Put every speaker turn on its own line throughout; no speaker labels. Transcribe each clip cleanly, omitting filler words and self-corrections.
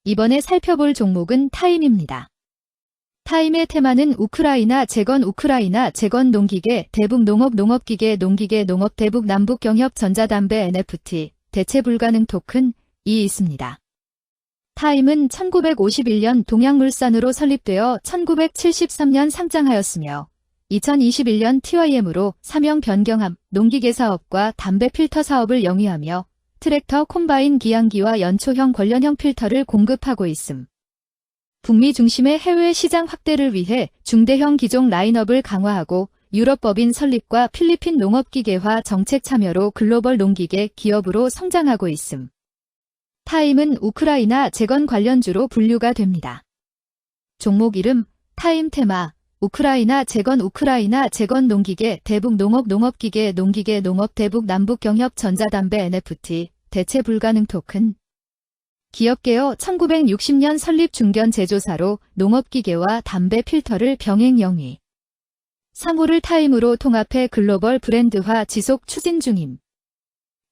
이번에 살펴볼 종목은 타임입니다. 타임의 테마는 우크라이나 재건 농기계 대북 농업 농업기계 농기계 농업 대북 남북 경협 전자담배 NFT 대체 불가능 토큰이 있습니다. 타임은 1951년 동양물산으로 설립되어 1973년 상장하였으며 2021년 TYM으로 사명 변경함 농기계 사업과 담배 필터 사업을 영위하며 트랙터 콤바인 기양기와 연초형 관련형 필터를 공급하고 있음. 북미 중심의 해외 시장 확대를 위해 중대형 기종 라인업을 강화하고 유럽 법인 설립과 필리핀 농업기계화 정책 참여로 글로벌 농기계 기업으로 성장하고 있음. 타임은 우크라이나 재건 관련주로 분류가 됩니다. 종목 이름 타임 테마 우크라이나 재건 농기계 대북 농업 농업기계 농기계 농업 대북 남북 경협 전자담배 NFT 대체 불가능 토큰 기업개요 1960년 설립 중견 제조사로 농업기계와 담배 필터를 병행 영위. 상호를 타임으로 통합해 글로벌 브랜드화 지속 추진 중임.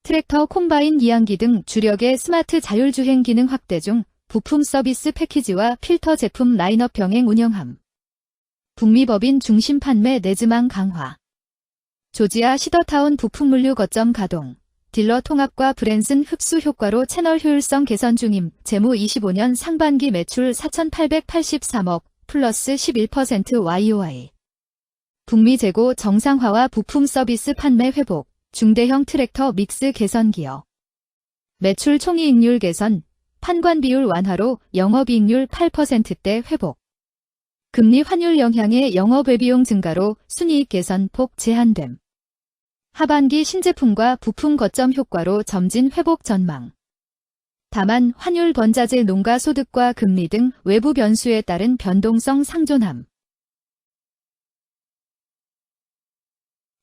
트랙터 콤바인 기양기 등 주력의 스마트 자율주행 기능 확대 중 부품 서비스 패키지와 필터 제품 라인업 병행 운영함. 북미 법인 중심 판매 내지망 강화. 조지아 시더타운 부품물류 거점 가동. 딜러 통합과 브랜슨 흡수 효과로 채널 효율성 개선 중임. 재무 25년 상반기 매출 4,883억 플러스 11% YOY. 북미 재고 정상화와 부품 서비스 판매 회복. 중대형 트랙터 믹스 개선 기여. 매출 총이익률 개선. 판관 비율 완화로 영업이익률 8%대 회복. 금리 환율 영향의 영업외비용 증가로 순이익 개선 폭 제한됨. 하반기 신제품과 부품 거점 효과로 점진 회복 전망. 다만 환율 번자재 농가 소득과 금리 등 외부 변수에 따른 변동성 상존함.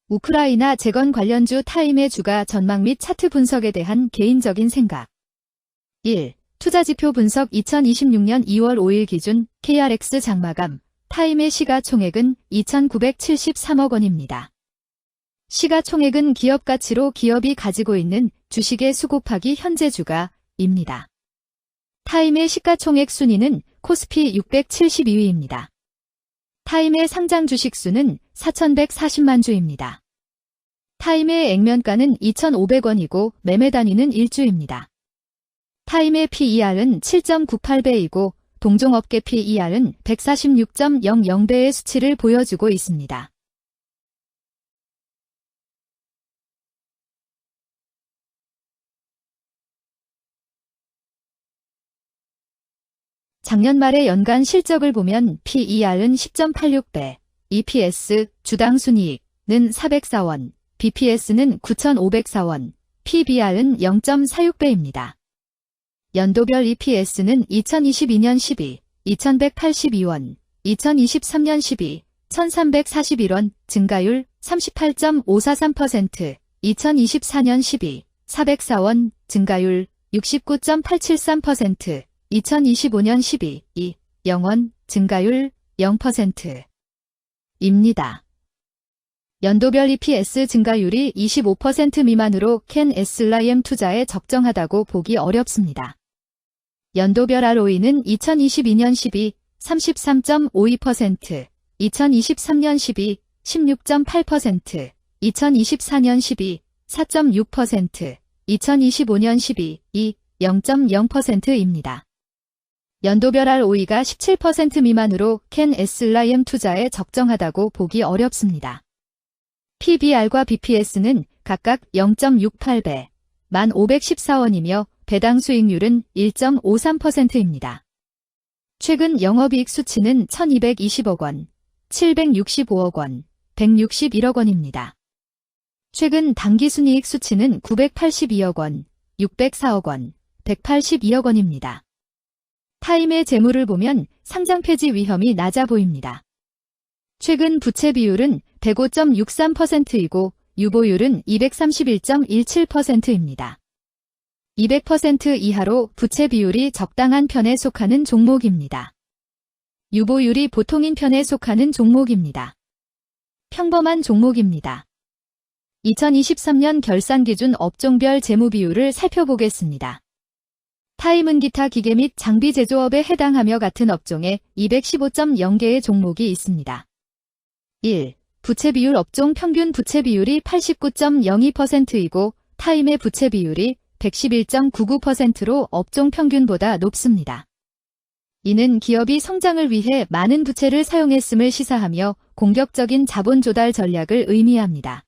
우크라이나 재건 관련주 타임의 주가 전망 및 차트 분석에 대한 개인적인 생각. 1. 투자지표 분석 2026년 2월 5일 기준 KRX 장마감 타임의 시가총액은 2,973억 원입니다. 시가총액은 기업가치로 기업이 가지고 있는 주식의 수 곱하기 현재 주가입니다. 타임의 시가총액 순위는 코스피 672위입니다. 타임의 상장 주식 수는 4,140만 주입니다. 타임의 액면가는 2,500원이고 매매 단위는 1주입니다. 타임의 PER은 7.98배이고 동종업계 PER은 146.00배의 수치를 보여주고 있습니다. 작년 말의 연간 실적을 보면 PER은 10.86배, EPS, 주당 순이익은 404원, BPS는 9,504원, PBR은 0.46배입니다. 연도별 EPS는 2022년 12, 2,182원, 2023년 12, 1,341원, 증가율 38.543%, 2024년 12, 404원, 증가율 69.873%, 2025년 12, 0원, 증가율 0%입니다. 연도별 EPS 증가율이 25% 미만으로 캔 SLIM 투자에 적정하다고 보기 어렵습니다. 연도별 ROE는 2022년 12, 33.52%, 2023년 12, 16.8%, 2024년 12, 4.6%, 2025년 12, 0.0%입니다. 연도별 ROE가 17% 미만으로 캔 SLIM 투자에 적정하다고 보기 어렵습니다. PBR과 BPS는 각각 0.68배, 1,514원이며 배당 수익률은 1.53%입니다. 최근 영업이익 수치는 1,220억 원, 765억 원, 161억 원입니다. 최근 당기순이익 수치는 982억 원, 604억 원, 182억 원입니다. 타임의 재물을 보면 상장 폐지 위험이 낮아 보입니다. 최근 부채 비율은 105.63%이고 유보율은 231.17%입니다. 200% 이하로 부채 비율이 적당한 편에 속하는 종목입니다. 유보율이 보통인 편에 속하는 종목입니다. 평범한 종목입니다. 2023년 결산 기준 업종별 재무 비율을 살펴보겠습니다. 타임은 기타 기계 및 장비 제조업에 해당하며 같은 업종에 215.0개의 종목이 있습니다. 1. 부채 비율 업종 평균 부채 비율이 89.02%이고 타임의 부채 비율이 111.99%로 업종 평균보다 높습니다. 이는 기업이 성장을 위해 많은 부채를 사용했음을 시사하며 공격적인 자본 조달 전략을 의미합니다.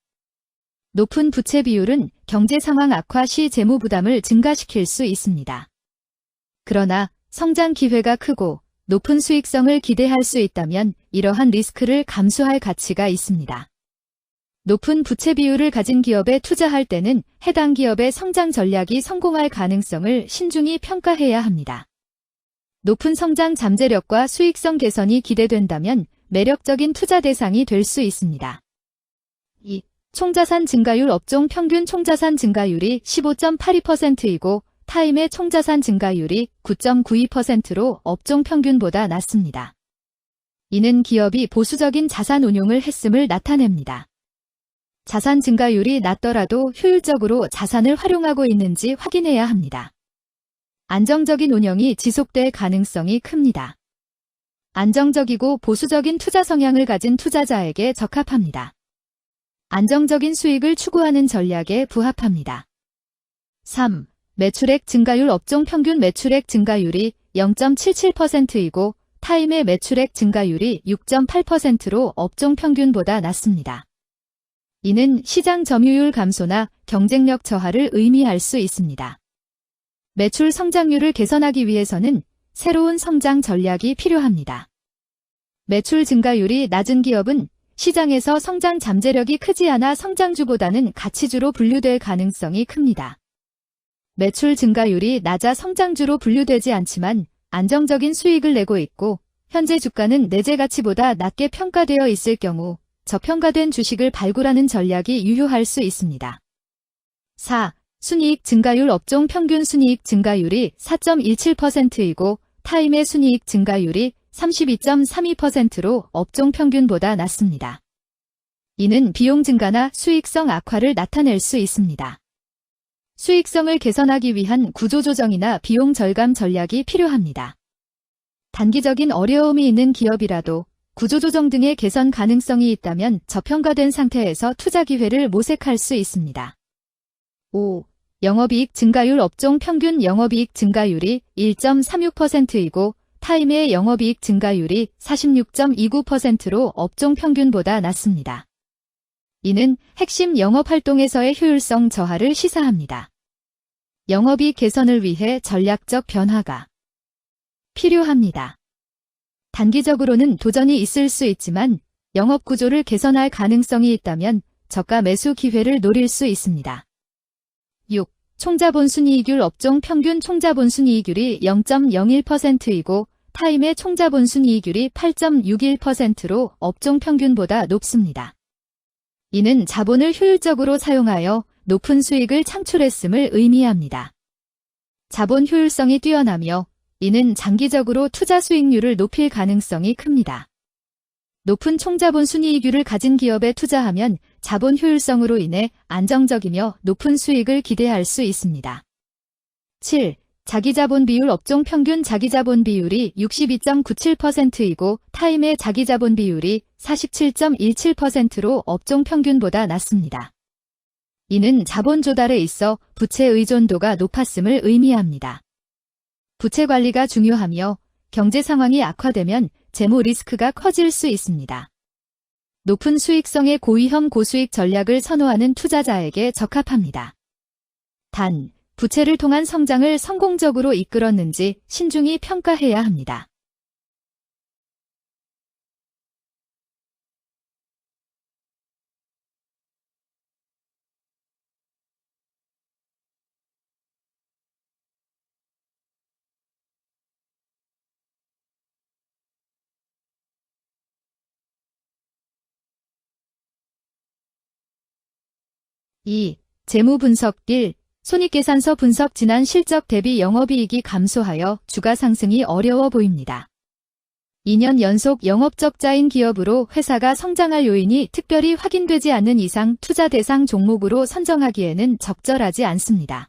높은 부채 비율은 경제 상황 악화 시 재무 부담을 증가시킬 수 있습니다. 그러나 성장 기회가 크고 높은 수익성을 기대할 수 있다면 이러한 리스크를 감수할 가치가 있습니다. 높은 부채 비율을 가진 기업에 투자할 때는 해당 기업의 성장 전략이 성공할 가능성을 신중히 평가해야 합니다. 높은 성장 잠재력과 수익성 개선이 기대된다면 매력적인 투자 대상이 될 수 있습니다. 2. 총자산 증가율 업종 평균 총자산 증가율이 15.82%이고 타임의 총자산 증가율이 9.92%로 업종 평균보다 낮습니다. 이는 기업이 보수적인 자산 운용을 했음을 나타냅니다. 자산 증가율이 낮더라도 효율적으로 자산을 활용하고 있는지 확인해야 합니다. 안정적인 운영이 지속될 가능성이 큽니다. 안정적이고 보수적인 투자 성향을 가진 투자자에게 적합합니다. 안정적인 수익을 추구하는 전략에 부합합니다. 3. 매출액 증가율 업종 평균 매출액 증가율이 0.77%이고 타임의 매출액 증가율이 6.8%로 업종 평균보다 낮습니다. 이는 시장 점유율 감소나 경쟁력 저하를 의미할 수 있습니다. 매출 성장률을 개선하기 위해서는 새로운 성장 전략이 필요합니다. 매출 증가율이 낮은 기업은 시장에서 성장 잠재력이 크지 않아 성장주보다는 가치주로 분류될 가능성이 큽니다. 매출 증가율이 낮아 성장주로 분류되지 않지만 안정적인 수익을 내고 있고 현재 주가는 내재 가치보다 낮게 평가되어 있을 경우 저평가된 주식을 발굴하는 전략이 유효할 수 있습니다. 4. 순이익 증가율 업종 평균 순이익 증가율이 4.17%이고 타임의 순이익 증가율이 32.32%로 업종 평균보다 낮습니다. 이는 비용 증가나 수익성 악화를 나타낼 수 있습니다. 수익성을 개선하기 위한 구조조정이나 비용 절감 전략이 필요합니다. 단기적인 어려움이 있는 기업이라도 구조조정 등의 개선 가능성이 있다면 저평가된 상태에서 투자 기회를 모색할 수 있습니다. 5. 영업이익 증가율 업종 평균 영업이익 증가율이 1.36%이고 타임의 영업이익 증가율이 46.29%로 업종 평균보다 낮습니다. 이는 핵심 영업활동에서의 효율성 저하를 시사합니다. 영업이익 개선을 위해 전략적 변화가 필요합니다. 단기적으로는 도전이 있을 수 있지만 영업 구조를 개선할 가능성이 있다면 저가 매수 기회를 노릴 수 있습니다. 6. 총자본 순이익률 업종 평균 총자본 순이익률이 0.01%이고 타임의 총자본 순이익률이 8.61%로 업종 평균보다 높습니다. 이는 자본을 효율적으로 사용하여 높은 수익을 창출했음을 의미합니다. 자본 효율성이 뛰어나며 이는 장기적으로 투자 수익률을 높일 가능성이 큽니다. 높은 총자본 순이익률을 가진 기업에 투자하면 자본 효율성으로 인해 안정적이며 높은 수익을 기대할 수 있습니다. 7. 자기자본 비율 업종 평균 자기자본 비율이 62.97%이고 타임의 자기자본 비율이 47.17%로 업종 평균보다 낮습니다. 이는 자본 조달에 있어 부채 의존도가 높았음을 의미합니다. 부채 관리가 중요하며 경제 상황이 악화되면 재무 리스크가 커질 수 있습니다. 높은 수익성의 고위험 고수익 전략을 선호하는 투자자에게 적합합니다. 단, 부채를 통한 성장을 성공적으로 이끌었는지 신중히 평가해야 합니다. (2) 재무 분석 1. 손익계산서 분석 지난 실적 대비 영업이익이 감소하여 주가 상승이 어려워 보입니다. 2년 연속 영업적자인 기업으로 회사가 성장할 요인이 특별히 확인되지 않는 이상 투자 대상 종목으로 선정하기에는 적절하지 않습니다.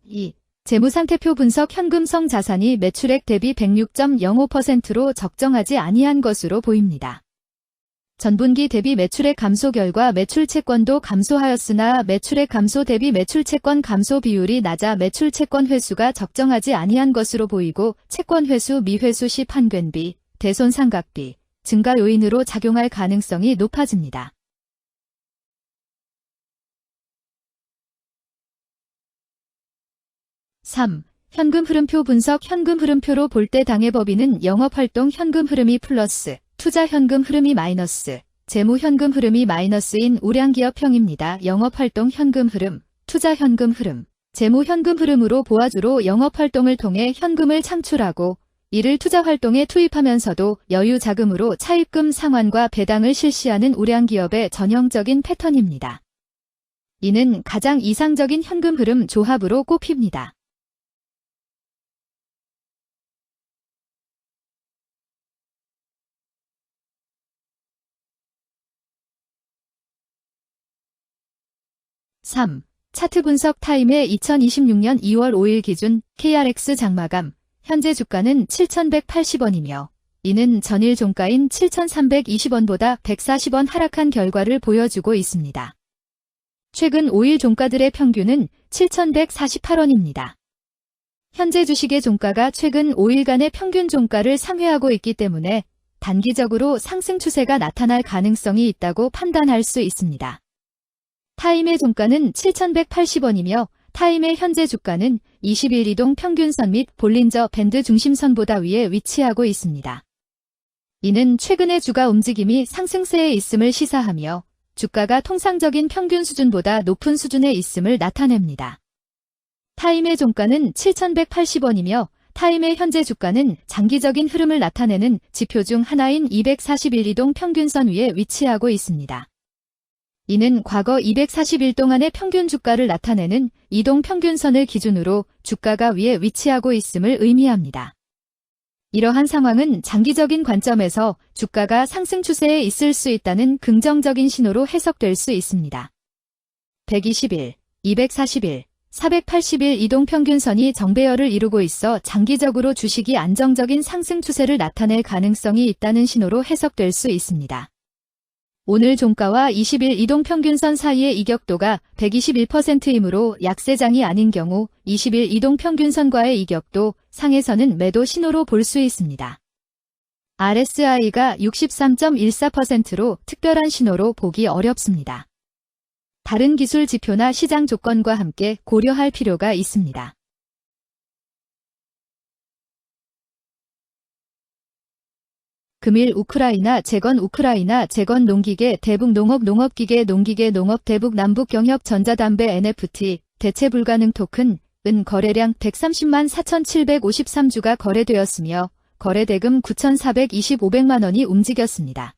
2. 재무상태표 분석 현금성 자산이 매출액 대비 106.05%로 적정하지 아니한 것으로 보입니다. 전분기 대비 매출액 감소 결과 매출채권도 감소하였으나 매출액 감소 대비 매출채권 감소 비율이 낮아 매출채권 회수가 적정하지 아니한 것으로 보이고 채권 회수 미회수 시 판권비, 대손상각비, 증가 요인으로 작용할 가능성이 높아집니다. 3. 현금 흐름표 분석 현금 흐름표로 볼 때 당해법인은 영업활동 현금 흐름이 플러스, 투자 현금 흐름이 마이너스, 재무 현금 흐름이 마이너스인 우량기업형입니다. 영업활동 현금 흐름, 투자 현금 흐름, 재무 현금 흐름으로 보아주로 영업활동을 통해 현금을 창출하고 이를 투자활동에 투입하면서도 여유 자금으로 차입금 상환과 배당을 실시하는 우량기업의 전형적인 패턴입니다. 이는 가장 이상적인 현금 흐름 조합으로 꼽힙니다. 3. 차트 분석 타임의 2026년 2월 5일 기준 KRX 장마감, 현재 주가는 7,180원이며 이는 전일 종가인 7,320원보다 140원 하락한 결과를 보여주고 있습니다. 최근 5일 종가들의 평균은 7,148원입니다. 현재 주식의 종가가 최근 5일간의 평균 종가를 상회하고 있기 때문에 단기적으로 상승 추세가 나타날 가능성이 있다고 판단할 수 있습니다. 타임의 종가는 7,180원이며 타임의 현재 주가는 20일 이동 평균선 및 볼린저 밴드 중심선보다 위에 위치하고 있습니다. 이는 최근의 주가 움직임이 상승세에 있음을 시사하며 주가가 통상적인 평균 수준보다 높은 수준에 있음을 나타냅니다. 타임의 종가는 7,180원이며 타임의 현재 주가는 장기적인 흐름을 나타내는 지표 중 하나인 241 이동 평균선 위에 위치하고 있습니다. 이는 과거 240일 동안의 평균 주가를 나타내는 이동 평균선을 기준으로 주가가 위에 위치하고 있음을 의미합니다. 이러한 상황은 장기적인 관점에서 주가가 상승 추세에 있을 수 있다는 긍정적인 신호로 해석될 수 있습니다. 120일, 240일, 480일 이동 평균선이 정배열을 이루고 있어 장기적으로 주식이 안정적인 상승 추세를 나타낼 가능성이 있다는 신호로 해석될 수 있습니다. 오늘 종가와 20일 이동평균선 사이의 이격도가 121%이므로 약세장이 아닌 경우 20일 이동평균선과의 이격도 상에서는 매도 신호로 볼 수 있습니다. RSI가 63.14%로 특별한 신호로 보기 어렵습니다. 다른 기술 지표나 시장 조건과 함께 고려할 필요가 있습니다. 금일 우크라이나 재건 농기계 대북 농업기계 농업 대북 남북 경협 전자담배 NFT 대체 불가능 토큰 은 거래량 130만 4,753주가 거래되었으며 거래대금 9,425백만 원이 움직였습니다.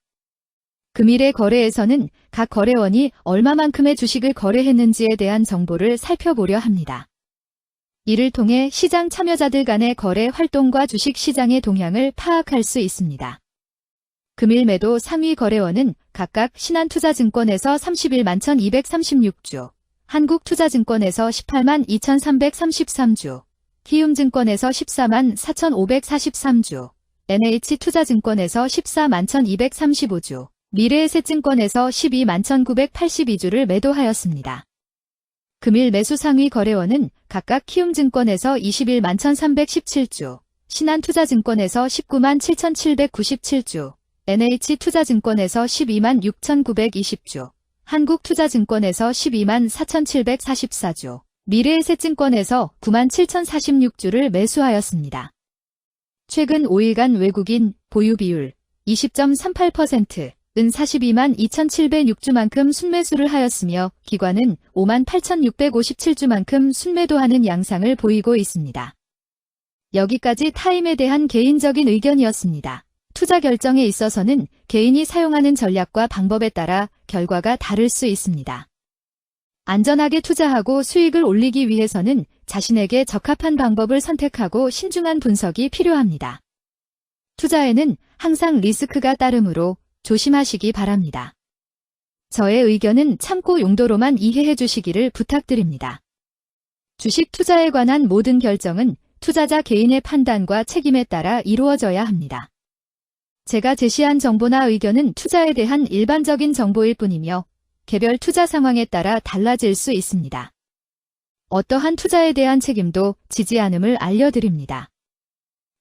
금일의 거래에서는 각 거래원이 얼마만큼의 주식을 거래했는지에 대한 정보를 살펴보려 합니다. 이를 통해 시장 참여자들 간의 거래 활동과 주식 시장의 동향을 파악할 수 있습니다. 금일 매도 상위 거래원은 각각 신한투자증권에서 31만 1,236주, 한국투자증권에서 18만 2,333주, 키움증권에서 14만 4,543주, NH투자증권에서 14만 1,235주, 미래에셋증권에서 12만 1,982주를 매도하였습니다. 금일 매수 상위 거래원은 각각 키움증권에서 21만 1,317주, 신한투자증권에서 19만 7,797주, NH투자증권에서 12만 6,920주, 한국투자증권에서 12만 4,744주, 미래에셋증권에서 9만 7,046주를 매수하였습니다. 최근 5일간 외국인 보유 비율 20.38%은 42만 2,706주만큼 순매수를 하였으며 기관은 5만 8,657주만큼 순매도하는 양상을 보이고 있습니다. 여기까지 타임에 대한 개인적인 의견이었습니다. 투자 결정에 있어서는 개인이 사용하는 전략과 방법에 따라 결과가 다를 수 있습니다. 안전하게 투자하고 수익을 올리기 위해서는 자신에게 적합한 방법을 선택하고 신중한 분석이 필요합니다. 투자에는 항상 리스크가 따르므로 조심하시기 바랍니다. 저의 의견은 참고 용도로만 이해해 주시기를 부탁드립니다. 주식 투자에 관한 모든 결정은 투자자 개인의 판단과 책임에 따라 이루어져야 합니다. 제가 제시한 정보나 의견은 투자에 대한 일반적인 정보일 뿐이며 개별 투자 상황에 따라 달라질 수 있습니다. 어떠한 투자에 대한 책임도 지지 않음을 알려드립니다.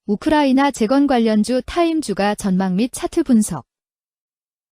우크라이나 재건 관련주 타임주가 전망 및 차트 분석